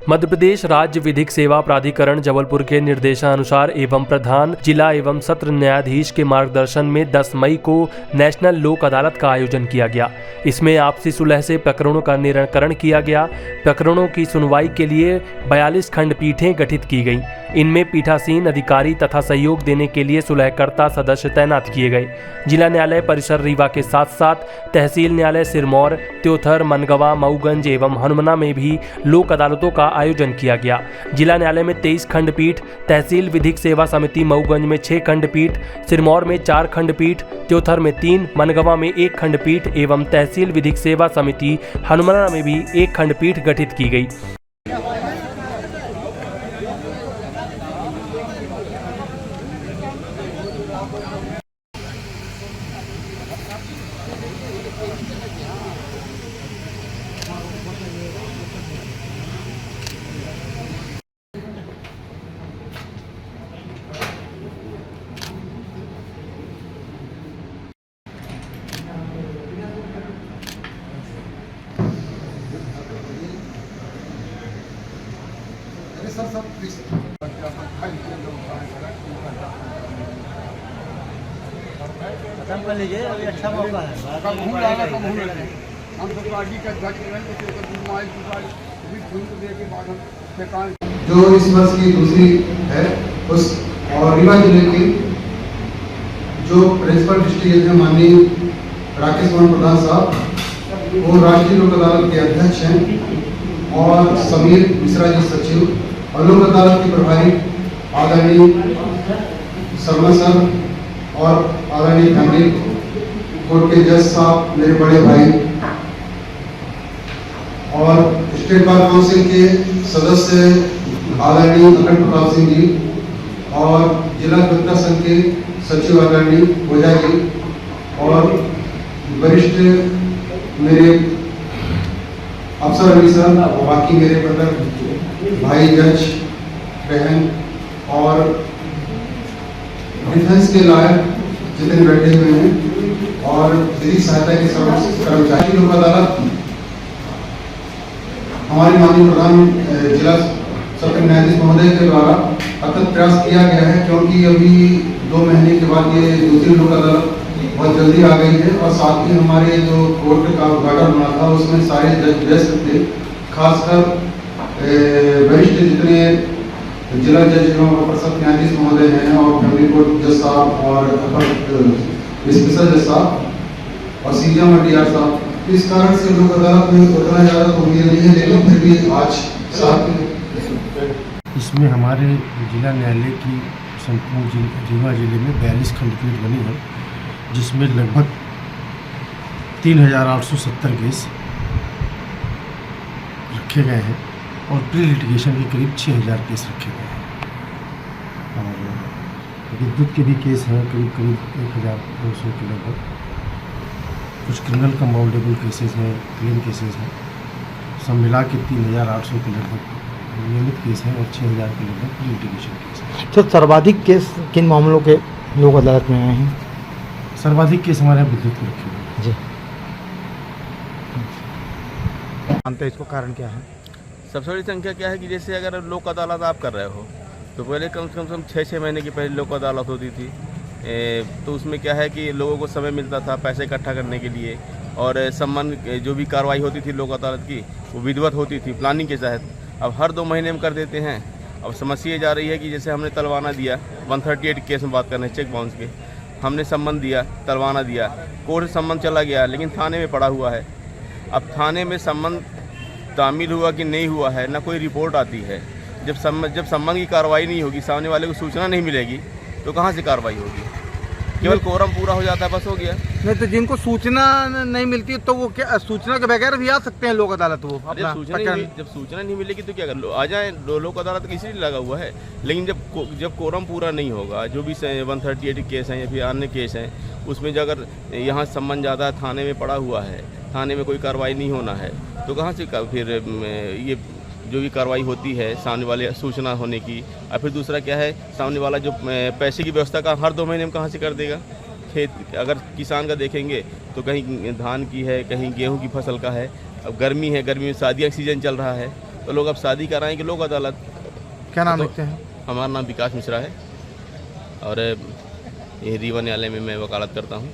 मध्य प्रदेश राज्य विधिक सेवा प्राधिकरण जबलपुर के निर्देशानुसार एवं प्रधान जिला एवं सत्र न्यायाधीश के मार्गदर्शन में 10 मई को नेशनल लोक अदालत का आयोजन किया गया। इसमें आपसी सुलह से प्रकरणों का निराकरण किया गया। प्रकरणों की सुनवाई के लिए 42 खंडपीठें गठित की गईं। इनमें पीठासीन अधिकारी तथा सहयोग देने के लिए सुलहकर्ता सदस्य तैनात किए गए। जिला न्यायालय परिसर रीवा के साथ साथ तहसील न्यायालय सिरमौर, त्योथर, मनगवा, मऊगंज एवं हनुमना में भी लोक अदालतों का आयोजन किया गया। जिला न्यायालय में 23 खंडपीठ, तहसील विधिक सेवा समिति मऊगंज में 6 खंडपीठ, सिरमौर में 4 खंडपीठ, त्योथर में 3, मनगवा में 1 खंडपीठ एवं तहसील विधिक सेवा समिति हनुमना में भी 1 खंडपीठ गठित की गई। खत्म कर लीजिए, अभी अच्छा मौका है। जो इस वर्ष की दूसरी है उस और रीवा जिले के जो प्रिंसिपल डिस्ट्रिक्ट जज माननीय राकेश मोहन प्रधान साहब, वो राष्ट्रीय लोक अदालत के अध्यक्ष हैं, और समीर मिश्रा जी सचिव, और लोक अदालत के प्रभारी आदरणीय शर्मा सर और आदरणीय फैमिली कोर्ट के जज साहब, मेरे बड़े भाई, और स्टेट बार काउंसिल के सदस्य आदरणीय अखंड प्रताप सिंह जी, और जिला अधिवक्ता संघ के सचिव आदरणीय ओझा जी, और वरिष्ठ मेरे अफसर अली सर, बाकी मेरे ब्रदर भाई जज बहन, और डिफेंस के लायक जितने बैठे हुए हैं, और विधिक सहायता के कर्मचारी। लोक अदालत हमारे माननीय प्रधान जिला सत्र न्यायाधीश महोदय के द्वारा अथक प्रयास किया गया है, क्योंकि अभी 2 महीने के बाद ये दूसरी लोक अदालत बहुत जल्दी आ गई है, और साथ ही हमारे जो कोर्ट का उद्घाटन होना था उसमें सारे जज व्यस्त थे, खासकर वरिष्ठ जितने जिला जज एवं परिषद न्यायाधीश महोदय हैं, और फैमिली कोर्ट जज साहब, और स्पेशल जज साहब, और सीएम और डीआर साहब। इस कारण से लोक अदालत में उतना ज़्यादा तो उम्मीद नहीं है, लेकिन फिर भी आज साथ इसमें हमारे जिला न्यायालय की संपूर्ण रीवा जिले में 42 खंडपीठ बनी है, जिसमें लगभग 3870 केस रखे गए हैं, और प्री लिटिगेशन के करीब 6000 केस रखे गए हैं, और विद्युत के भी केस हैं करीब 1200 के लगभग। कुछ क्रिमिनल कंपाउंडेबल केसेस हैं, क्लेम केसेस हैं, सब मिला के 3800 के लगभग नियमित केस हैं, और 6000 के लगभग प्री लिटिगेशन केस हैं। तो सर्वाधिक केस किन मामलों के लोक अदालत में आए हैं? सर्वाधिक केस हमारे यहाँ विद्युत के रखे हुए जी, मानते हैं इसको कारण क्या है? सबसे बड़ी संख्या क्या है कि जैसे अगर लोक अदालत आप कर रहे हो तो पहले कम से कम 6 महीने की पहले लोक अदालत होती थी। तो उसमें क्या है कि लोगों को समय मिलता था पैसे इकट्ठा करने के लिए, और सम्मान जो भी कार्रवाई होती थी लोक अदालत की वो विधिवत होती थी प्लानिंग के तहत। अब हर 2 महीने में कर देते हैं। अब समस्या जा रही है कि जैसे हमने तलवाना दिया, 138 केस में बात कर रहे हैं चेक बाउंस के, हमने सम्मन दिया, तलवाना दिया, कोर्ट से सम्मन चला गया, लेकिन थाने में पड़ा हुआ है। अब थाने में सम्मन तामील हुआ कि नहीं हुआ है, ना कोई रिपोर्ट आती है। जब सम्मन की कार्रवाई नहीं होगी, सामने वाले को सूचना नहीं मिलेगी, तो कहाँ से कार्रवाई होगी? केवल कोरम पूरा हो जाता है, बस हो गया। नहीं तो जिनको सूचना नहीं मिलती तो वो क्या सूचना के बगैर भी आ सकते हैं लोक अदालत? वो जब सूचना नहीं मिलेगी तो क्या कर आ जाए, लोक अदालत किसी लिए लगा हुआ है। लेकिन जब कोरम पूरा नहीं होगा, जो भी 138 केस हैं या फिर अन्य केस हैं, उसमें जो अगर यहाँ सम्मन ज़्यादा थाने में पड़ा हुआ है, थाने में कोई कार्रवाई नहीं होना है, तो कहाँ से फिर ये जो भी कार्रवाई होती है सामने वाले सूचना होने की। और फिर दूसरा क्या है, सामने वाला जो पैसे की व्यवस्था का हर 2 महीने में कहाँ से कर देगा? खेत अगर किसान का देखेंगे तो कहीं धान की है, कहीं गेहूं की फसल का है। अब गर्मी है, गर्मी में शादियाँ का सीज़न चल रहा है, तो लोग अब शादी कराएं कि लोक अदालत। क्या नाम तो लिखते हैं? हमारा नाम विकास मिश्रा है और ये रीवा न्यायालय में मैं वकालत करता हूँ।